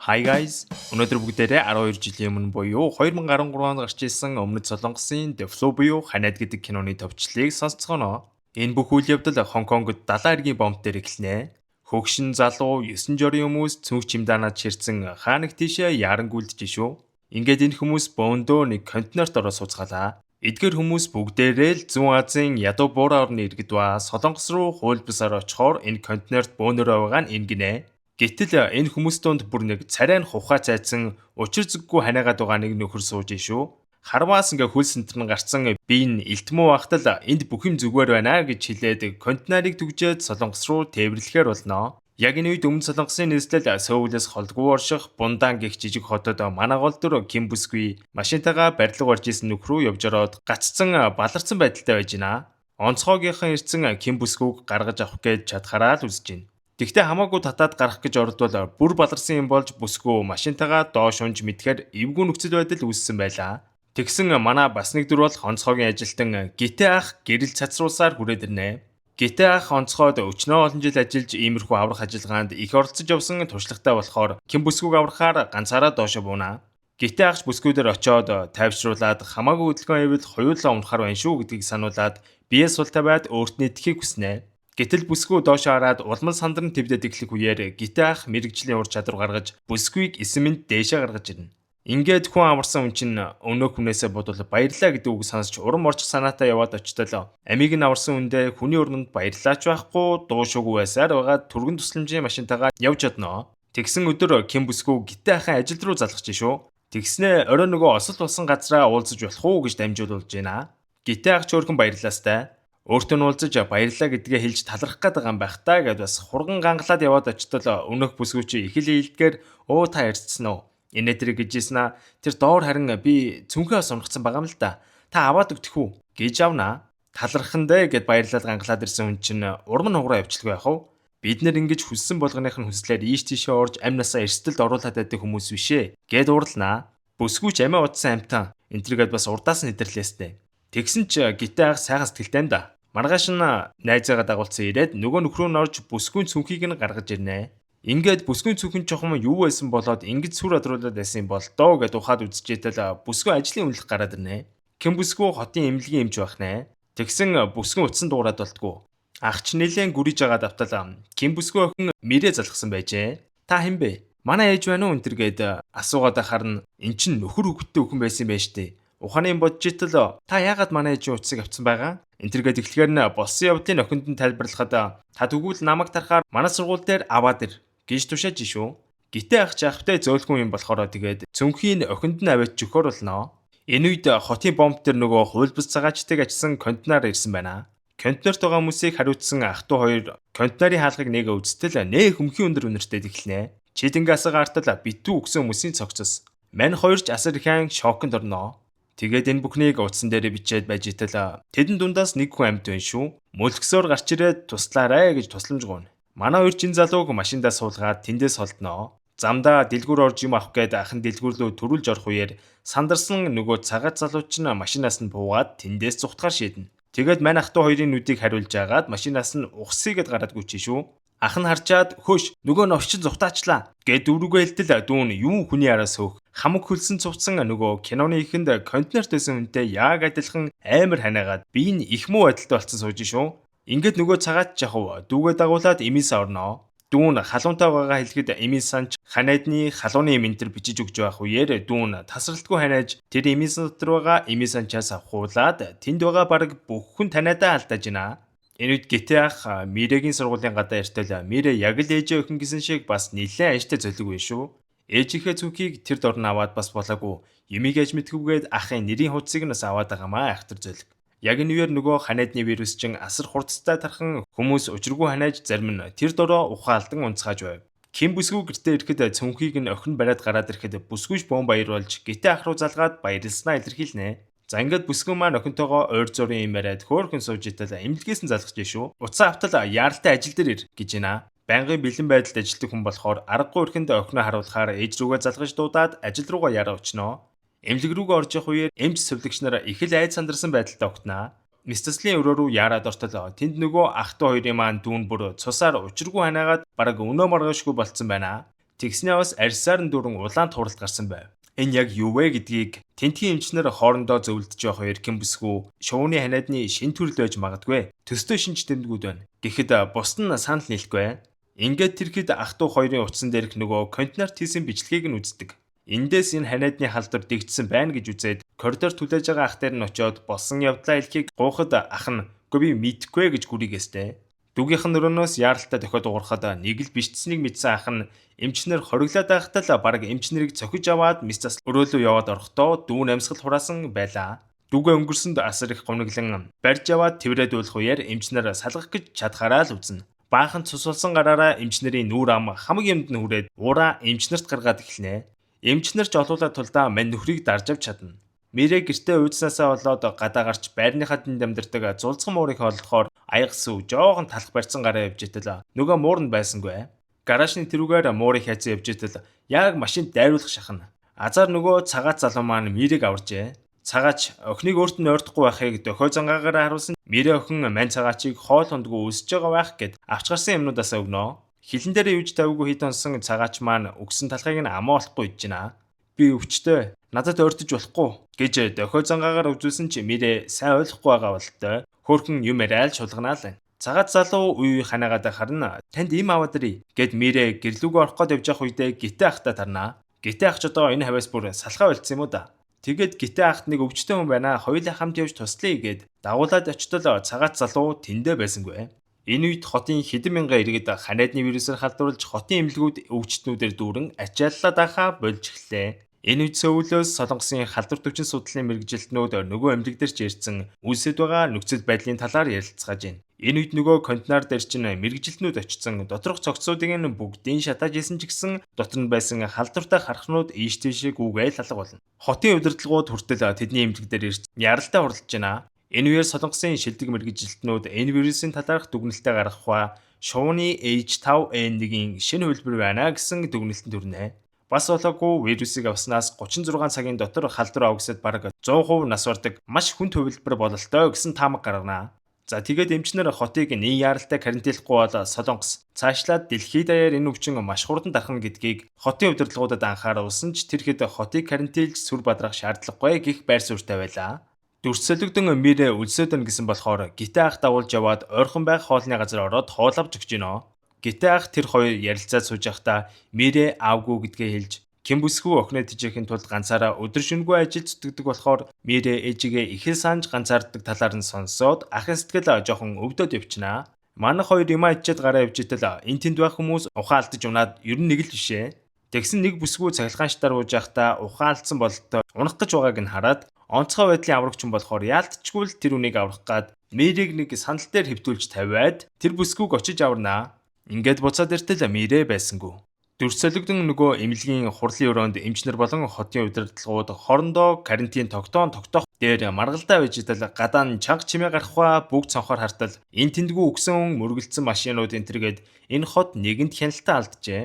Hi guys. Өнөөдөр бүгдээрээ 12 жилийн өмнө буюу 2013 онд гарч ирсэн Өмнөд Солонгосын The Flow буюу Ханиад гэдэг киноны товчлыг сонсцгоно. Энэ бүх үйл явдал Хонконгод 70 эргийн бомб дээр эхэлнэ. Хөгшин залуу 9 жорын хүмүүс цүнх чимдаанаад чирсэн хаанаг тийшээ ярангүйлдэж шүү. Ингээд энэ хүмүүс бөөндөө нэг контейнерт ороо сууцгаалаа. Эдгээр хүмүүс бүгдээрээ л Зүүн Азийн ядуу буураа орны иргэд ба Солонгос руу хууль бусаар очихоор энэ контейнерт бөөнөрөө байгаа нь энэ гинэ. Гэтэл энэ хүмүүс донд бүр нэг царай нь хувхаа цайцсан учир зүггүй ханаагаад байгаа нэг нөхөр сууж шүү. Харваас ингээ хөл сентэр нь гарцсан би энэ элтмүү багтал энд бүх юм зүгээр байна гэж хэлээд контейнерыг түгжээд Солонгос руу тээвэрлэхээр болно. Яг энэ үед Өмнөд Солонгосын нийслэл Сөүлээс холдгүй орших Бундан гэх жижиг хотод манай гол дүр Ким Бүсгүй машинтайгаа барилга барьж исэн нөхрөө явж ороод гаццсан баларсан байдалтай байж байна. Онцгойгийнхан ирсэн Ким Бүсгүйг гаргаж авах гэж чадхаараа л үзэж байна. Тэгтээ хамаагүй татаад гарах гэж ордвол бүр баларсан юм болж Бүсгүй машинтайгаа доош унж мэдхээр эвгүй нөхцөл байдал үүссэн байлаа. Тэгсэн манай бас нэг дүр бол онцгойгийн ажилтан Гитэ ах гэрэл цацруулсаар хүрээд ирнэ. Гитэ ах онцгойд өчнөө олон жил ажиллаж иймэрхүү аврах ажиллагаанд их оролцож явсан туршлагатай болохоор Ким Бүсгүйг аврахаар ганцаараа доошо буунаа. Гитэ ахч Бүсгүй дээр очиод тайвшруулад хамаагүй хөдөлгөөн ивэл хоёулаа унахаар байна шүү гэдгийг сануулад бие султай байд өөртний тхийг хүснэ. Гэтэл Бүсгүй доошо хараад улмал сандар нь твдэд эхлэх үеэр Гитэ ах мэрэгжлийн ур чадвар гаргаж Бүсгүйг эсэмэнд дээшээ гаргаж ирнэ. Ингээд хүн амарсан хүн чинь өнөө хүнээсээ бодвол баярлаа гэдэг үг сонсч урам орчих санаатай яваад очтол амийг нь аварсан хүндээ хүний өрнөнд баярлаач байхгүй дуушуугүй байсаар байгаа түргэн тусламжийн машинтайгаа явж одноо. Тэгсэн өдөр Ким Бүсгүй Гитэ ахын ажил руу залгаж шүү. Тэгснээ орой нөгөө осол болсон газраа уулзаж болох уу гэж дамжуулж байна. Гитэ ах ч өөрхөн баярлаастай. Өөртөө нь уулзаж баярлаа гэдгээ хэлж талархах гээд байгаа юм байх таа гэд бас хурган гангалаад яваад очтол өнөх Бүсгүй чи их л ийдгээр оо та ярьцсан уу? Инээдрэг гэжсэн тэр доор харин би цүнхээ сонгоцсон байгаа юм л да. Та аваад өгдөх үү гэж авнаа. Талархандэ гэд баярлал гангалаад ирсэн хүн чинь урам нь хугараа явчихлгүй яах вэ? Бид нэр ингэж хүссэн болгоных нь хүслээр ийш тийшээ орж амнасаа эрсдэлд оруулаад байдаг хүмүүс бишээ гэд урлнаа. Бүсгүй ч амиа удсан амтан энтергээд бас урдаас нь хэдэрлээстэй. Тэгсэн ч Гитэ ах сайхан сэтгэлтэй юм да. Маргааш нь найзаагаа дагуулсан ирээд нөгөө нөхрөө нь орж Бүсгүйн цүнхийг нь гаргаж ирнэ. Ингээд Бүсгүйн цүнхэн чухам юу байсан болоод ингэж сүр одруулаад байсан юм бол доо гэд ухаад үзчихэтэл Бүсгүй ажлын үнэлэх гараад ирнэ. Ким Бүсгүй хотын эмнэлгийн эмч байх нэ. Тэгсэн Бүсгүй утсан дуурайд болтгоо. Агч нэлээд гүрийж байгаа давтал Ким Бүсгүй охин мэрээ залгсан байжээ. Та хэн бэ? Манай ээж байна уу энэ гээд асуугаад харна. Эн чин нөхөр хүүхэдтэй өхөн байсан юм байна штэ. Ухааны бодж итэл та яагаад манай ээжийн утсыг авцсан байгаа? Энтергээд эхлэхээр нь болсон явдлын охинд нь тайлбарлахад та тэгвэл намайг тарахаар манай сургууль дээр аваад ир гэж тушааж шүү. Гитэ ах жахтай зөөлхөн юм болохоор тэгээд цүнхийн охинд нь аваач өгөхөр болно. Энэ үед хотын бомб дээр нөгөө хууль бус цагаачтыг ачсан контейнер ирсэн байна. Контейнерт байгаа хүмүүсийг хариуцсан ах トゥ хоёр контейнерийн хаалгыг нэг үзтэл нээ хөмхийн өндөр үнэртэй эхэлнэ. Чидэнгийн асаа гартал битүү өгсөн хүмүүсийн цогцос. Мань хоёрч асар ихэн шоконд орноо. Тэгээд энэ бүхнийг утсан дээр бичээд байж итэл тэдэн дундаас нэг хүн амьд байна шүү. Мөлгсөөр гарч ирээд туслаарай гэж тусламж гуйна. Манай хоёр чин залууг машиндаа суулгаад тэндээс холдноо. Замдаа дэлгүүр орж юм авах гээд ахын дэлгүүр рүү төрүүлж орох үеэр сандарсан нөгөө цагаат залууч нь машинаас нь буугаад тэндээс зүхтгаар шийднэ. Тэгээд мань ах トゥ хоёрын нүдийг хариулж агаад машинаас нь ухсыгээд гараад гүйчихэ шүү. Ах нь харчаад хөөш нөгөө новчин зүхтаачлаа гэд дүүрүүгээ хэлтэл дүүн юу хүний араас хөөх хамаг хөлсөн цуцсан нөгөө киноны ихэнд контейнерт байсан хүнтэй яг адилхан амар ханаагаад би энэ их муу байдалтай болцсон сууж шүү. Ингээд нөгөө цагаат жахав дүүгээ дагуулад эмээсээ орноо. Дүүн халуунтай байгаа хэлэхэд эмээсэн ч ханиадны халууны ментэр бичиж өгч байх үеэр дүүн тасралтгүй ханиаж тэр эмээсэн дотор байгаа эмээсэн чаас авахуулаад тэнд байгаа баг бүх хүн таниадаа алдаж байна. Энэ үед Гитэ ах Мирэгийн сургуулийн гадаа иртэл Мирэ яг л ээжээ өхөн гэсэн шиг бас нэлээд ааштай зөлөг вэ шүү. Ээжийнхээ цүнхийг тэр дор нь аваад бас болоогүй. Юмиг ээж мэдхгүйгээд ахын нэрийн хуудсыг нь бас аваад байгаамаа ахтар зөлөг. Яг энэ үеэр нөгөө ханиадны вирус чин асар хурцтай тархан хүмүүс учиргүй ханиаж зарим нь тэр дороо ухаалдан унцгааж байв. Ким Бүсгүй гэртээ ирэхэд цүнхийг нь охин бариад гараад ирэхэд Бүсгүйч бөөн баяр болж Гитэ ах руу залгаад баярлснаа илэрхийлнэ. За ингээд Бүсгүй маань охинтойгоо ойр зургийн юм яриад хөөрхөн сууж итэл эмнэлгээс нь залгаж шүү. Утсаа автал яаралтай ажил дээр ир гэж байна. Байнгын бэлэн байдалд ажилладаг хүн болохоор аргагүй өрхөнд охиноо харуулахаар ээж рүүгээ залгаж дуудаад ажил руугаа яраа очноо. Эмнэлэг рүүгээ орж явах үеэр эмч сувлагч нар их л айд сандарсан байдалтай огтнаа. Мистэслийн өрөө рүү яарад ортол тэнд нөгөө ах トゥ хоёрын маань дүүн бүр цусаар учиргүй ханаагаад бараг өнөө маргаашгүй болцсон байна. Тэгснээ бас арьсаар нь дүүрэн улаан тууралт гарсан байв. Энэ яг юу вэ гэдгийг тентгийн эмчнэр хоорондоо зөвлөдөж явах эрхэм бүсгүй шувууны ханиадны шин төрөл байж магадгүй. Төстэй шинж тэмдгүүд байна. Гэхэд бусд нь санал нийлэхгүй. Ингээд тэрхэд ах トゥ хоёрын утсан дээрх нөгөө контейнер тийсэн бичлэгийг нь үздэг. Эндээс энэ ханиадны халдвар дэгдсэн байна гэж үзээд коридор түлээж байгаа ах дээр нь очиод болсон явдлаа хэлхийг гуйхад ах нь "Үгүй би мэдэхгүй" гэж гүрийгээстэй. Дүгийнх нь өрөөнөөс яаралтай дохиод уурахад нэг л бишцсэнийг мэдсэн ах нь эмчнэр хориглоод байхдаа л бараг эмчнэрийг цохиж аваад мис засал өрөөлөө яваад орохдоо дүүн амьсгал хураасан байлаа. Дүгэ өнгөрсөнд асар их гомноглон барьж аваад тэврээд уулах үеэр эмчнэр салгах гэж чадхаараа л үзнэ. Баахан цус болсон гараараа эмчнэрийн нүүр ам хамаг юмд нь хүрээд ураа эмчнэрт гаргаад эхэлнэ. Эмчнэр ч олуулаад тулдаа мань нөхрийг дарж авч чадна. Мэрэ гэртээ уйдсаасаа болоод гадаа гарч байрныхаа дэнд амьдардаг зулцхан муурыг хооллохоор аяга сүв жоохон талах барьсан гараа явж итэл нөгөө муур нь байсангүй. Гаражны тэрүүгээр муурыг хайцсан явж итэл яг машинд дайруулах шахна. Азар нөгөө цагаац залуу маань мэрийг аваржээ. Цагаач охиныг өөрт нь ойртохгүй байхыг дохио зангаагаараа харуулсан. Мэрэ охин мань цагаачийг хоол хондгүй үсэж байгаа байх гэд авч гарсан юмнуудаас өгнө. Хилэн дээр юуж тавьгүй хэд онсон цагаач маань өгсөн талхайг нь амаа болохгүй гэж байна. Би өвчтэй. Надад ойртож болохгүй гэж дохио зангаагаар үзүүлсэн чи мэрэ сайн ойлгохгүй байгаа болтой. Хөөхөн юм яриа л шулганаа л. Цагаац залуу үе ханаагаад харна. Танд им аваад ирье гэд мэрэ гэрлүүгөө орох гээд явж явах үедээ гитэ ахта тарнаа. Гитэ ах ч одоо энэ хавьяас бүр салхаа болцсон юм уу да. Тэгэд гитэ ахт нэг өвчтэй хүн байна. Хоёулаа хамт явж туслая гэд дагуулад очтол цагаац залуу тэндэ байсангүй. Энэ үед хотын хэдэн мянган иргэд ханиадны вирусаар халдварлаж хотын эмнэлгүүд өвчтнүүдээр дүүрэн ачааллаад ахаа болж эхлэв. Энэ үед Сөүлөөс Солонгосын халдвар төвчин судлалын мэргэжилтнүүд нөгөө эмнэлэг дээр ч ирсэн үүсэт байгаа нөхцөл байдлын талаар ярилцгааж байна. Энэ үед нөгөө контейнер дээр чинь мэргэжилтнүүд очсон доторх цогцсуудыг нь бүгдийн шатааж исэн ч гэсэн дотор нь байсан халдвартай хархнууд ийш тийшээ гүгээл алга болно. Хотын удирдлагууд хүртэл тэдний эмнэлэг дээр ирж яралтай хуралдаж байна. Энэ үеэр Солонгосын шилдэг мэргэжилтнүүд энэ вирусын талаарх дүгнэлтээ гаргах ба шувууны H5N1-ийн шинэ хөлбөр байна гэсэн дүгнэлтэн төрнэ. Бас болоогүй вирусыг авснаас 36 цагийн дотор халдвар авгасад бараг 100% нас бардаг маш хүнд хувилбар бололтой гэсэн таамаг гаргана. За тэгээд эмчнэр хотыг нэн яаралтай карантинлахгүй бол Солонгос цаашлаад дэлхийд даяар энэ өвчин маш хурдан дарахна гэдгийг хотын удирдлагуудад анхааруулсан ч тэр хэд хотыг карантинлж сүр бадрах шаардлагагүй гэх байр суурьтай байлаа. Дүрсэлэгдэн мэрэ үлсээд байна гэсэн болохоор гитэ ах дагуулж яваад ойрхон байх хоолны газар ороод хоол авч өгч гинөө. Гитэ ах тэр хоёр ярилцаад сууж байхдаа мэрэ аавгүй гэдгээ хэлж хэн бүсгүй охиноо тижээхийн тулд ганцаараа өдөр шөнөгүй ажил зүтгэдэг болохоор мэрэ ээжигээ их л санаж ганцаарддаг талаар нь сонсоод ахын сэтгэл жоохон өвдөд явчихнаа. Манайх хоёр юм ачаад гараа явж итэл энэ тэнд байх хүмүүс ухаан алдаж унаад ер нь нэг л бишээ. Тэгсэн нэг бүсгүй цахилгаан штар ууж байхдаа ухаан алдсан бололтой унах гэж байгааг нь хараад онцгой байдлын аврагч хүн болохоор яалтчгүй л тэр үнийг аврах гад мэрийг нэг санал дээр хэвтүүлж тавиад тэр бүсгүйг очиж аварнаа. Ингээд буцаад иртэл мэрэ байсангүй. Дүрсэлэгдэн нөгөө эмнэлгийн хурлын өрөөнд эмчнэр болон хотын удирдлагууд хоорондоо карантин тогтоох дээр маргалдаа байж идэл гадаа нь чанга чимээ гарахва бүгд цонхоор хартал энэ тэндгүү өгсөн мөргөлдсөн машинууд энтергээд энэ хот нэгэнт хяналтаа алджээ.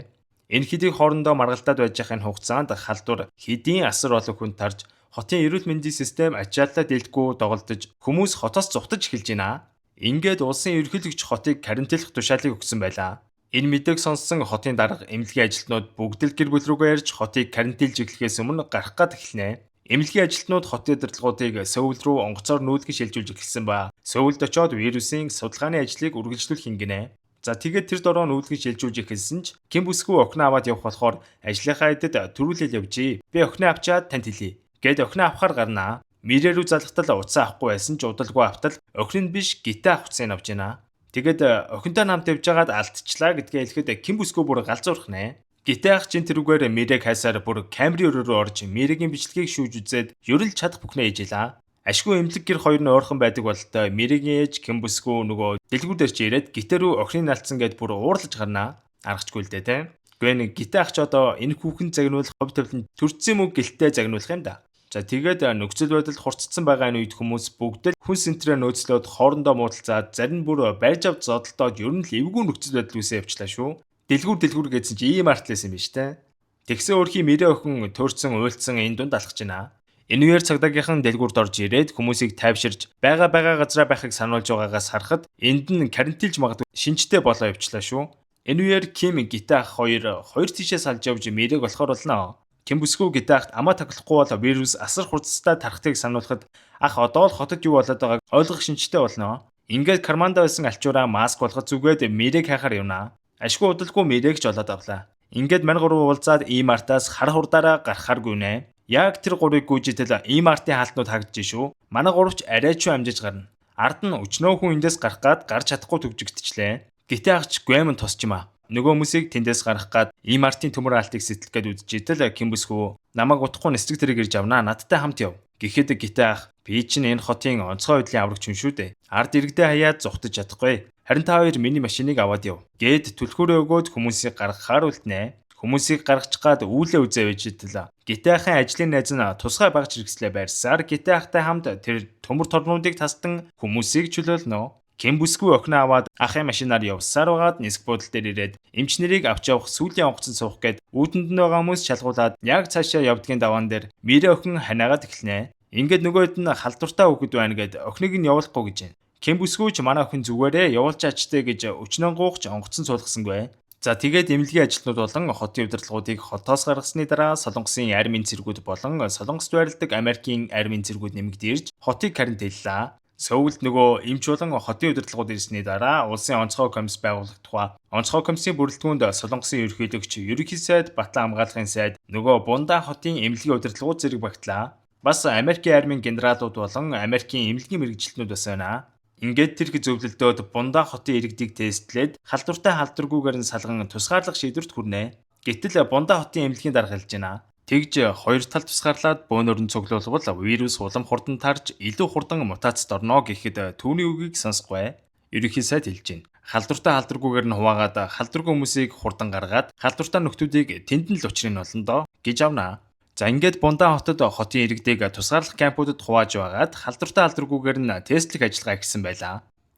Энэ хэдийг хоорондоо маргалдаад байж байхын хугацаанд халдвар хэдийн асар олон хүн тарж хотын эрүүл мэндийн систем ачааллаа дэлгэхгүй доголдож хүмүүс хотоос зугтаж эхэлж байна. Ингээд улсын ерөнхийлөгч хотыг карантинлах тушаалыг өгсөн байлаа. Энэ мэдээг сонссон хотын дарга эмнэлгийн ажилтнууд бүгд л гэр бүл рүүгээ ярьж хотыг карантинлж эхлэхээс өмнө гарах гээд эхэлнэ. Эмнэлгийн ажилтнууд хотын удирдлагуудыг Сөүл рүү онгоцоор нүүлгэн шилжүүлж эхэлсэн ба Сөүлд очоод вирусын судалгааны ажлыг үргэлжлүүлэх хингэнэ. За тэгээд тэр дороо нүүлгэн шилжүүлж эхэлсэн ч хэн бүсгүй охиноо аваад явах болохоор ажлынхаа хэдэд төрүүлэл явжээ. Би охиноо авчаад танд хэлье гэд охиноо авахар гарнаа. Мэрэ рүү залхтал уцаа авахгүй байсан ч удалгүй автал охин нь биш гитэ авахцыг авч яана. Тэгээд охинтой намд явж байгаад алдчихлаа гэдгээ хэлэхэд хэн бүсгүй бүр галзуурах нэ. Гитэ ах чин тэрүүгээр мэрэг хайсаар бүр камерын өрөө рүү орж мэрэгийн бичлэгийг шүүж үзээд ерөл чадах бүхнээ ээжлээ. Ашгүй эмнэлэг гэр хоёр нь ойрхон байдаг бололтой мэрэгийн ээж хэн бүсгүй нөгөө дэлгүүр дээр ч ирээд гитэ рүү охиныг алдсан гэд бүр уурлаж гарнаа. Аргачгүй л дээ те. Гэхдээ нэг гитэ ах ч одоо энэ хүүхэн загнуулах хов тавилан төрцсөн мөг гэлтэй загнуулах юм да. За тэгээд нөхцөл байдал хурцсан байгаа энэ үед хүмүүс бүгд л хүн сентрээ нөөцлөөд хоорондоо муудалцаад зарим нь бүр барьж авч зодолдоод ер нь л эвгүй нөхцөл байдал үүсээ явчлаа шүү. Дэлгүүр гэсэн чи ийм артлаас юм биш те. Тэгсэн өөрхийн мэрэ охин төөрцөн уйлцсан энэ дунд алхаж байна. Энэ үеэр цагдаагийнхан дэлгүүрт орж ирээд хүмүүсийг тайвширж байгаа газараа байхыг сануулж байгаагаас харахад энд нь карантинлж магадгүй шинжтэй болоо явчлаа шүү. Энэ үеэр Ким гитэ ах хоёр тишээ салж явж Мэрийг болохоор болно. Ким бүсгүй гитэ ахт амаа таглахгүй бол вирус асар хурцтай тархтыг сануулхад ах одоо л хотод юу болоод байгааг ойлгох шинжтэй болно. Ингээд карманда байсан альчуураа маск болгож зүгээд Мэрийг хайхаар явна. Ашгүй удалгүй Мэрийг ч олоод авлаа. Ингээд мань гурав уулзаад ийм артаас хар хурдаараа гарахааргүй нэ. Яг тэр гурыг гүйжитэл ийм артын хаалтнууд харагдаж шүү. Манай гуравч арай ч амжиж гарна. Ард нь өчнөө хүн эндээс гарах гад гарч чадахгүй төгжигдчихлээ. Гэтэ агч гүэмэн тосч юм аа. Нөгөө хүмүүсийг тэндээс гарах гад ийм артын төмөр алтыг сэтэлэх гээд үдчихэтэл Ким бүсгүй намайг утахгүй нэстэг тэрэг ирж авнаа. Надтай хамт яв. Гэхэд гитэ ах би чинь энэ хотын онцгой байдлын аврагч хүн шүү дээ. Ард иргэдээ хаяад зүхтэж чадахгүй. Харин та хоёр миний машиныг аваад яв. Гээд түлхүүрээ өгөөд хүмүүсийг гаргахаар үлднэ. Хүмүүсийг гаргачих гад үүлээ үзээ байж итэл. Гитэ ахын ажлын найз нь тусгай багч хэрэгслээ байрсаар гитэ ахтай хамт тэр төмөр торнуудыг тасдан хүмүүсийг чөлөөлнө. Ким бүсгүй охиноо аваад ахын машинаар явсаар байгаад нисэх буудлын дээр ирээд эмч нарыг авч явах сүүлийн онгоцон суух гээд үүдэнд нь байгаа хүмүүс шалгуулад яг цаашаа явдгийн даваан дээр Мэрэ охин ханаагаад эхэлнэ. Ингээд нөгөөд нь халдвартай хүүхэд байна гэд охиныг нь явуулахгүй гэж байна. Ким бүсгүй ч манай охин зүгээрээ явуулж ачтай гэж өчнөн гуугч онгоцон суулгасангүй. За тэгээд эмнэлгийн ажилтнууд болон хотын удирдлагуудыг хотоос гаргасны дараа Солонгосын армийн цэргүүд болон Солонгост байрладаг Америкийн армийн цэргүүд нэмэгд ирж хотыг карантинлаа. Сөүлд нөгөө эмч болон хотын удирдлагууд ирсний дараа улсын онцгой комисс байгуулах тухай онцгой комиссийн бүрэлдэхүүнд Солонгосын ерөнхийлөгч ерөнхий сайд Батлан хамгаалахын сайд нөгөө Бунда хотын эмнэлгийн удирдлагууд зэрэг багтлаа. Бас Америкийн армийн генералууд болон Америкийн эмнэлгийн мэргэжилтнүүд бас байна. Ингээд тэр их зөвлөлдөөд Бунда хотын иргэдийг тестлээд халдвартай халдваргүйгээр нь салган тусгаарлах шийдвэрт хүрнэ. Гэтэл Бунда хотын эмнэлгийн дарга хэлж байна. Тэгж хоёр тал тусгаарлаад бөөнөр нь цуглуулбал вирус улам хурдан тарж илүү хурдан мутацид орно гэхэд түүний үгийг сонсохгүй. Ерөнхий сайд хэлж байна. Халдвартай халдваргүйгээр нь хуваагаад халдваргүй хүмүүсийг хурдан гаргаад халдвартай нөхдүүдийг тэнд нь л учрыг олно доо гэж авнаа. За ингээд Бунда хотод хотын иргэдэг тусгаарлах кампуудад хувааж байгаад халдвартай халдваргүйгээр нь тестлэх ажиллагаа ихсэн байлаа.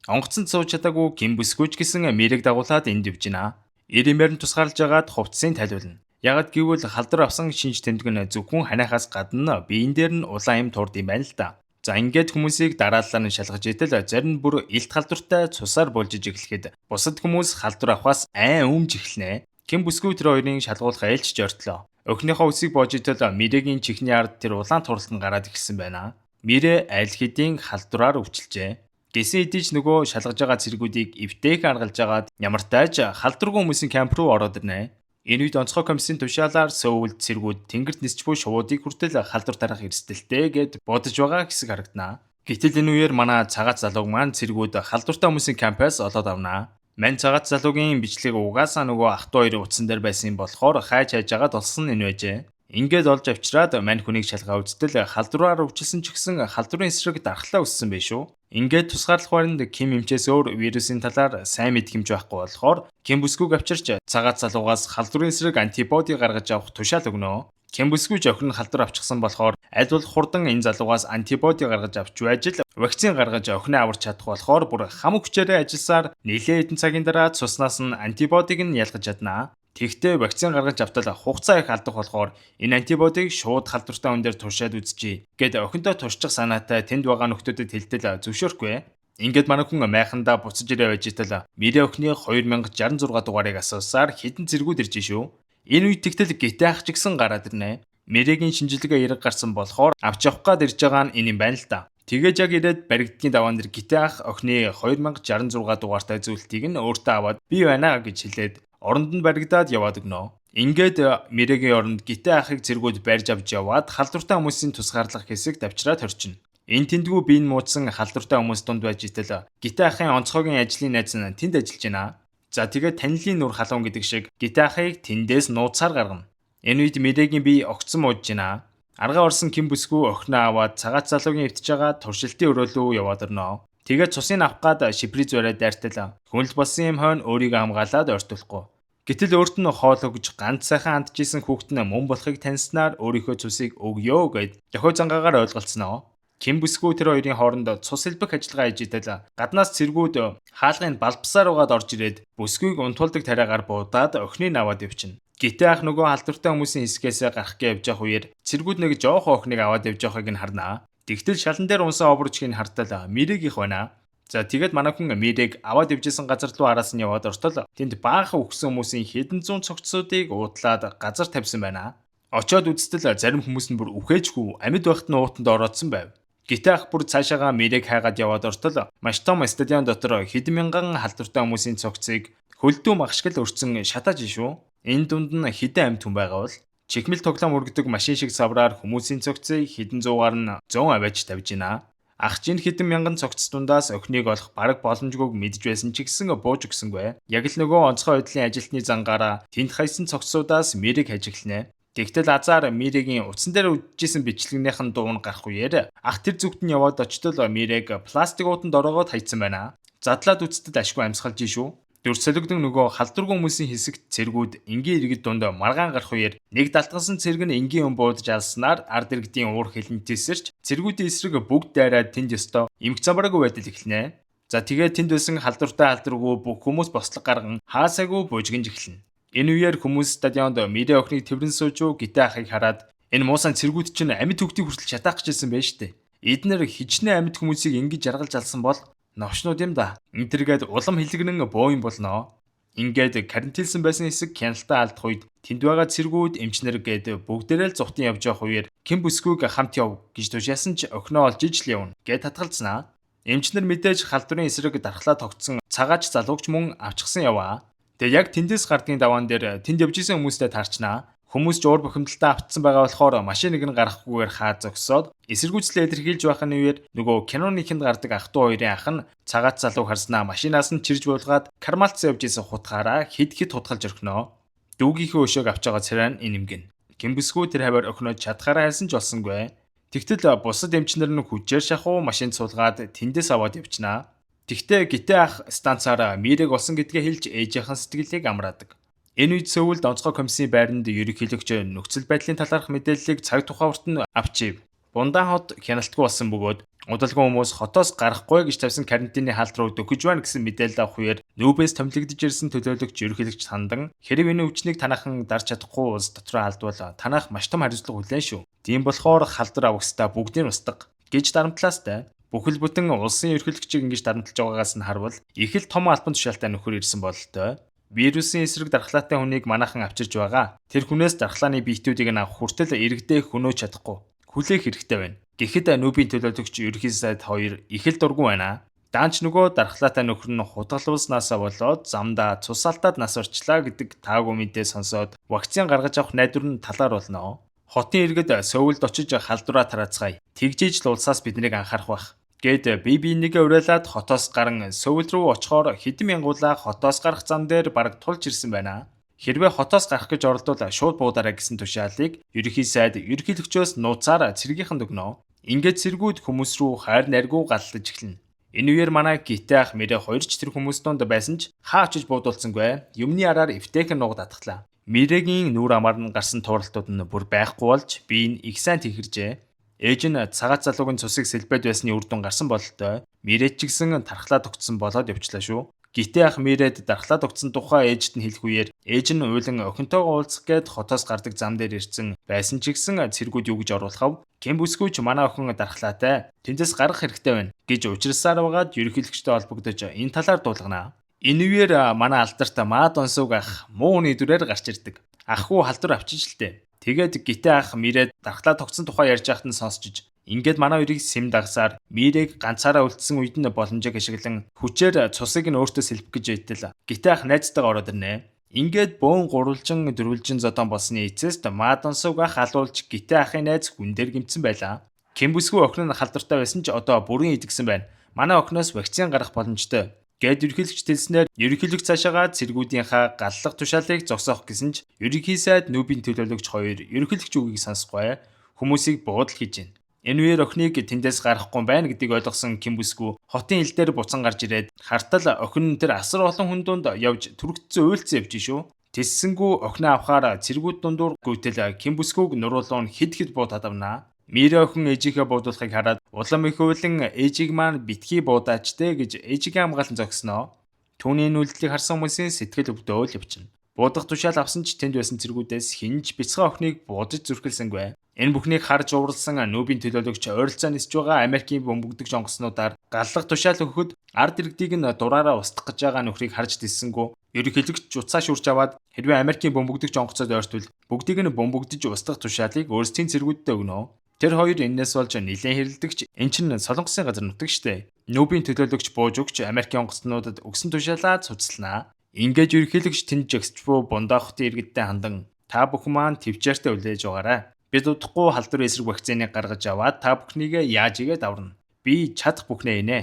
Онгоцонд сууж чадаагүй Ким бүсгүйч гэсэн Мэрийг дагуулад энд явж байна. Ирэмээр нь тусгаарлаж агаад хувцсыг тайлбарлана. Ягд гэвэл халдвар авсан шинж тэмдэг нь зөвхөн ханиахаас гадна биеийн дээр нь улаан юм турд юм байна л да. За ингээд хүмүүсийг дараалалаар нь шалгаж итэл зарим нь бүр илт халдвартай цусаар булжиж эхлэхэд бусад хүмүүс халдвар авахаас айн өмж эхэлнэ. Ким бүсгүй тэр хоёрын шалгуулах ээлж жортлоо. Өхнийхөө үсийг боож итэл Мэрэгийн чихний ард тэр улаан турлалт нь гараад ирсэн байна. Мэрэ аль хэдийн халдвараар өвчлжээ. Гэсэн хэдий ч нөгөө шалгаж байгаа цэргүүдийг эвтэйх аргалж агаад ямартайж халдваргүй хүмүүсийн камп руу ороод ирнэ. Энэ үед онцгой комиссийн тушаалаар Сөүлд цэргүүд тэнгэрт нисч буй шуудыг хүртэл халдвар тарах эрсдэлтэй гэд бодож байгаа хэсэг харагдана. Гэтэл энэ үеэр манай цагаат залууг маань цэргүүд халдвартай хүмүүсийн кампаас олоод авнаа. Мань цагаат залуугийн бичлэг угаасаа нөгөө ах トゥ хоёрын утсан дээр байсан болохоор хайж агаад олсон энэ байжээ. Ингээд олж авчираад мань хүнийг шалгаа үзтэл халдвараар өвчлсөн ч гэсэн халдварын эсрэг дархлаа өссөн байх шүү. Ингээд тусгаарлах баринд Ким эмчээс өөр вирусын талаар сайн мэд хэмж байхгүй болохоор Ким бүсгүйг авчирч цагаат залуугаас халдварын эсрэг антибоди гаргаж авах тушаал өгнө. Ким бүсгүйч охин нь халдвар авчихсан болохоор аль болох хурдан энэ залуугаас антибоди гаргаж авч байж л вакцин гаргаж охиноо аварч чадах болохоор бүр хам хүчээрээ ажилласаар нэлээд хэдэн цагийн дараа цуснаас нь антибодиг нь ялгаж чаднаа. Тэгвэл вакцин гаргаж автал хугацаа их алдах болохоор энэ антибодиг шууд халдвартай хүн дээр туршаад үзчихье гэд охиндоо туршчих санаатай тэнд байгаа нөхдүүдэд хэлтэл зөвшөөрөхгүй. Ингээд манай хүн майхандаа буцаж ирээ байж итэл Мэрэ охины 2066 дугаарыг асуусаар хідэн зэргүүд ирж шүү. Энэ үед тэгтэл гитэ ах ч гэсэн гараад ирнэ. Мэрэгийн шинжилгээ эрэг гарсан болохоор авч явах гад ирж байгаа нь энэ юм байна л да. Тэгээд яг ирээд баригдгийн даваан дээр гитэ ах охины 2066 дугаартай зүйлтийг нь өөртөө аваад би байна гэж хэлээд оронд нь баригдаад яваад өгнө. Ингээд Мэрэгийн оронд гитэ ахыг цэргүүд барьж авч яваад халдвартай хүмүүсийн тусгаарлах хэсэгт авчираад хорчино. Энэ тэндгүү биеийн муудсан халдвартай хүмүүс дунд байж итэл гитэ ахын онцгойгийн ажлын найз нь тэнд ажиллаж байна. За тэгээд танилын нүр халуун гэдэг шиг гитэ ахыг тэндээс нууцаар гаргана. Энэ үед Мэрэгийн бие огцон муудж байна. Аргаа орсон Ким бүсгүй охиноо аваад цагаат залуугийн эвтэж байгаа туршилтын өрөөлөө яваад ирнэ. Тэгээд цусыг авах гад шиприз бариад дайртал. Хүнл болсон юм хойно өөрийгөө хамгаалаад ойртуулахгүй. Гэтэл өөрт нь хоол өгж ганц сайхан хандж исэн хүүхэд нь мөн болохыг таньснаар өөрийнхөө цусыг өгьё гэд дохио зангаагаар ойлголцсноо. Ким бүсгүй тэр хоёрын хооронд цус хэлбэх ажиллагаа хийж итэл гаднаас цэргүүд хаалгын балбсаар угаад орж ирээд бүсгүйг унтуулдаг тариагаар буудаад охиныг аваад явчихна. Гитэ ах нөгөө халдвартай хүмүүсийн хэсгээс гарах гэж явж явах үеэр цэргүүд нэг жоохон охиныг аваад явж явахыг нь харнаа. Тэгтэл шалан дээр унсан оборчгийг хартал Мэрэг их байна. За тэгээд манай хүн Мирийг аваад явжсэн газар руу араас нь яваад ортол тэнд баахан өгсөн хүмүүсийн хэдэн зуун цогцсуудыг уудлаад газар тавьсан байна. Очоод үзтэл зарим хүмүүс нь бүр үхээжгүй амьд байхад нь уутанд ороодсон байв. Гэтэ ах бүр цаашаага Мирийг хайгаад яваад ортол маш том стадион дотор хэдэн мянган халдвартай хүмүүсийн цогцыг хөлдөө магшгал өрцөн шатааж шүү. Энэ дунд нь хэдэн амьд хүн байгаа бол чигмэл тоглоом өргөдөг машин шиг савраар хүмүүсийн цогцыг хэдэн зуугаар нь 100 аваач тавьж байна. Ах чинь хэдэн мянган цогц дундаас охиныг олох бараг боломжгүйг мэдж байсан ч гэсэн бууж өгсөнгүй. Яг л нөгөө онцгой байдлын ажилтны зангаараа тэнд хайсан цогцсуудаас Мирийг хажигланэ. Тэгтэл азар Миригийн утсан дээр үдчихсэн бичлэгнийхэн дуу нь гарах үеэр ах тэр зүгт нь яваад очтол Мирийг пластик уутанд ороогоод хайцсан байна. Задлаад үцтэд ашгүй амьсгалж шүү. Дүр солигдсон нөгөө халдваргүй хүмүүсийн хэсэгт цэргүүд энгийн иргэд дунд маргаан гарах үеэр нэг далтгасан цэрэг нь энгийн буудаж алснаар ард иргэдийн уур хилэн тесэрч цэргүүдийн эсрэг бүгд дайраад тэнд ёстой эмх замбараагүй байдал эхэлнэ. За тэгээд тэнд байсан халдвартай халдваргүй бүх хүмүүс бослог гарган хаасаагүй буужгинж эхэлнэ. Энэ үеэр хүмүүс стадионд Мири охиныг тэрвэн суужуу гитэ ахыг хараад энэ муусан цэргүүд чинь амьд хөвгтийг хүртэл шатаах гэжсэн байж штэ. Эднэр хичнээн амьд хүмүүсийг ингэж жаргалж алсан бол новшнууд юм да. Энтергээд улам хилэгнэн боо юм болно. Ингээд карантинлсан байсан хэсэг хяналтаа алдах үед тэнд байгаа цэргүүд эмчнэр гээд бүгдээрээ л зугтан явж явах үеэр хэн бүсгүйг хамт яв гэж тушаасан ч охиноо олж ижил явна гэд татгалцснаа. Эмчнэр мэдээж халдварын эсрэг дархлаа тогтсон цагаач залуугч мөн авчихсан яваа. Тэгээ яг тэндээс гардгийн даваан дээр тэнд явж исэн хүмүүстэй таарчнаа. Хүмүүс ч уур бухимдалтай автсан байгаа болохоор машиныг нь гаргахгүйгээр хаа зогсоод эсэргүүцлээ илэрхийлж байхын үеэр нөгөө киноныхынд гардаг ах トゥ хоёрын ах нь цагаац залууг харснаа машинаас нь чирж буулгаад кармалцсан явж исэн хутгаараа хид хутгалж орхиноо. Дүүгийнхээ өшөөг авч байгаа царай нь инэмгэн. Гимбэсгүй тэр хаваар охиноо чадхаараа хайсан ч олсонгүй. Тэгтэл бусад эмчнэр нь хүчээр шахуу машинд суулгаад тэндээс аваад явчнаа. Тэгтээ гитэ ах станцаараа Мирийг олсон гэдгээ хэлж ээжийнхэн сэтгэлийг амраадаг. Энэ үед Сөүлд онцгой комиссийн байранд ерөнхийлөгч нөхцөл байдлын талаарх мэдээллийг цаг тухайварт нь авчив. Бундаан хот хяналтгүй болсон бөгөөд удалгүй хүмүүс хотоос гарахгүй гэж тавьсан карантины хаалт руу дөхөж байна гэсэн мэдээлэл авах үеэр нүүбээс томилогдож ирсэн төлөөлөгч ерөнхийлөгч хандан хэрэг энэ өвчнийг танахан дарж чадахгүй улс дотроо алдвал танах маш том хариуцлага хүлээн шүү. Тийм болохоор халдвар авахстаа бүгдийг устгах гэж дарамтлаастай. Бүхэл бүтэн улсын ерөнхийлөгчийг ингэж дарамтлаж байгаагаас нь харвал их л том албан тушаалтай нөхөр ирсэн бололтой. Вирусын эсрэг дархлаатай хүнийг манайхан авчирж байгаа. Тэр хүнээс дархлааны биетүүдийг нь авах хүртэл иргэдээ хөнөөж чадахгүй. Хүлээх хэрэгтэй байна. Гэхдээ нүүбийн төлөөлөгч ерөнхий сайд 2 их л дургүй байна. Даанч нөгөө дархлаатай нөхөр нь хутгалуулснаасаа болоод замдаа цус алдаад нас орчлаа гэдэг таагүй мэдээ сонсоод вакцин гаргаж авах найдвар нь талаар болно. Хотын иргэд Сөүлд очиж халдвараа тараацгаая. Тэгжээж л улсаас биднийг анхаарах байх. Гэд BB1-гээ уриалаад хотоос гарan Сөүл рүү очихоор хэдэн мянгуулаа хотоос гарах зам дээр бараг тулж ирсэн байна. Хэрвээ хотоос гарах гэж оролдвол шууд буудаарай гэсэн тушаалыг ерөнхий сайд ерөнхийлөгчөөс нууцаар цэргийнхэнд өгнө. Ингээд цэргүүд хүмүүс рүү хайр найргүй галлаж эхэлнэ. Энэ үеэр манай гитэ ах Мири хоёрч тэр хүмүүс донд байсан ч хаа очиж буудуулсангүй. Юмны араар эвтэйхэн нууг татглаа. Миригийн нүүр амаар нь гарсан тууралтууд нь бүр байхгүй болж би их сайн тэхэржээ. Ээж нь цагаац залуугийн цусыг сэлбэд байсны үр дүн гарсан бололтой. Мирэд ч гэсэн дархлаа тогтсон болоод явчлаа шүү. Гитэ ах Мирэд дархлаа тогтсон тухай ээжд нь хэлэх үеэр ээж нь уйлан охинтойгоо уулзах гээд хотоос гардаг зам дээр ирсэн байсан ч гэсэн цэргүүд юу гэж оруулахав? Кем бүсгүйч манай охин дархлаатай. Тэндээс гарах хэрэгтэй байна гэж учирсаар байгаад ерөнхийлөгчтэй холбогдож энэ талаар дуулгана. Энэ үеэр манай алдарт маад онсууг ах муу хүний дүрээр гарч ирдэг. Ахгүй халдвар авчиж л дээ. Тэгээд гитэ ах Мирэд дархлаа тогтсон тухай ярьж байхад нь сонсчиж ингээд манай хоёрыг сэм дагсаар Мирийг ганцаараа үлдсэн үед нь боломжийг ашиглан хүчээр цусыг нь өөртөө сэлбэх гэж байтал гитэ ах найзтайгаа ороод ирнэ. Ингээд бөөн гурвалжин дөрвөлжин зодон болсны эцэст Мадонсуг ах алуулж гитэ ахын найз хүн дээр гимцэн байлаа. Кембүсгүй охин нь халдвартай байсан ч одоо бүрэн идэгсэн байна. Манай охиноос вакцин гарах боломжтой. Гэд ерөнхийлөгч хэлснээр ерөнхийлөгч цаашаага цэргүүдийнхаа галлах тушаалыг зогсоох гэсэн ч ерөнхий сайд нүүбийн төлөөлөгч 2 ерөнхийлөгч үгийг сонсохгүй хүмүүсийг буудал хийж байна. Энэ үеэр охиныг тэндээс гарахгүй байна гэдгийг ойлгосон Кимбүсгүй хотын хил дээр буцан гарч ирээд хартал охин нь тэр асар олон хүн дунд явж түрэгдсэн уйлцсан явж шүү. Тэссэнгүү охиноо авахаар цэргүүд дундуур гүйтэл Кимбүсгүйг нуруулуун хид буудаад авнаа. Мири охин ээжийнхээ буудуулахыг хараад улам их уйлан ээжийг маань битгий буудаач дээ гэж ээжигээ хамгаалан зогсноо. Түүний үйлдэлийг харсан хүмүүсийн сэтгэл өвдөөл явчихна. Буудах тушаал авсан ч тэнд байсан цэргүүдээс хинж бяцхан охиныг буудаж зүрхэлсэнгүй. Энэ бүхнийг харж ууралсан нүүбийн төлөөлөгч ойролцоо нисж байгаа Америкийн бөмбөгдөгч онгоцнуудаар галлах тушаал өгөхөд ард иргэдийг нь дураараа устгах гэж байгаа нөхрийг харж тэссэнгүү. Ерөнхийлөгч жуцаа шүрж аваад хэрвээ Америкийн бөмбөгдөгч онгоцод ойртвол бүгдийг нь бөмбөгдөж устгах тушаалыг өөрсдийн цэргүүддээ өгнө. Тэр хоёр энэс болж нэлээд хэрэлдэгч эн чинь Солонгосын газар нутаг штэ. Нүүбийн төлөөлөгч бууж өгч Америкийн онгоцнуудад өгсөн тушаалаа цуцлнаа. Ингээд ерөнхийлөгч тэнд жагсч буй бундаа хотын иргэдтэй хандан та бүхэн маань төвчээртэй үлээж байгаарай. Бид удахгүй халдвар эсрэг вакциныг гаргаж аваад та бүхнийг яаж игээд аварна. Би чадах бүхнээ инэ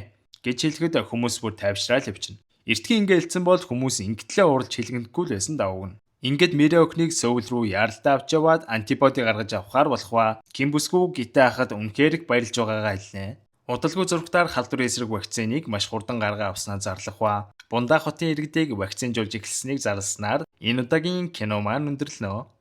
гэж хэлэхэд хүмүүс бүр тайвшраад явчихна. Эртхэн ингэ хэлсэн бол хүмүүс ингэтлээ уралж хэлгэнэхгүй л байсан давгна. Ингээд Мэрэ охиныг Сөүл рүү яаралдаа авч яваад антибоди гаргаж авахаар болох ба Кимбүсгүй гитэ хахад үнэхээр их баярлж байгаагаа хэлнэ. Удалгүй зургатаар халдвар эсрэг вакциныг маш хурдан гаргаа авснаа зарлах ба бундаа хотын иргэдийг вакцинжуулж эхэлснийг зарласнаар энэ удаагийн кино маань өндөрлөнө.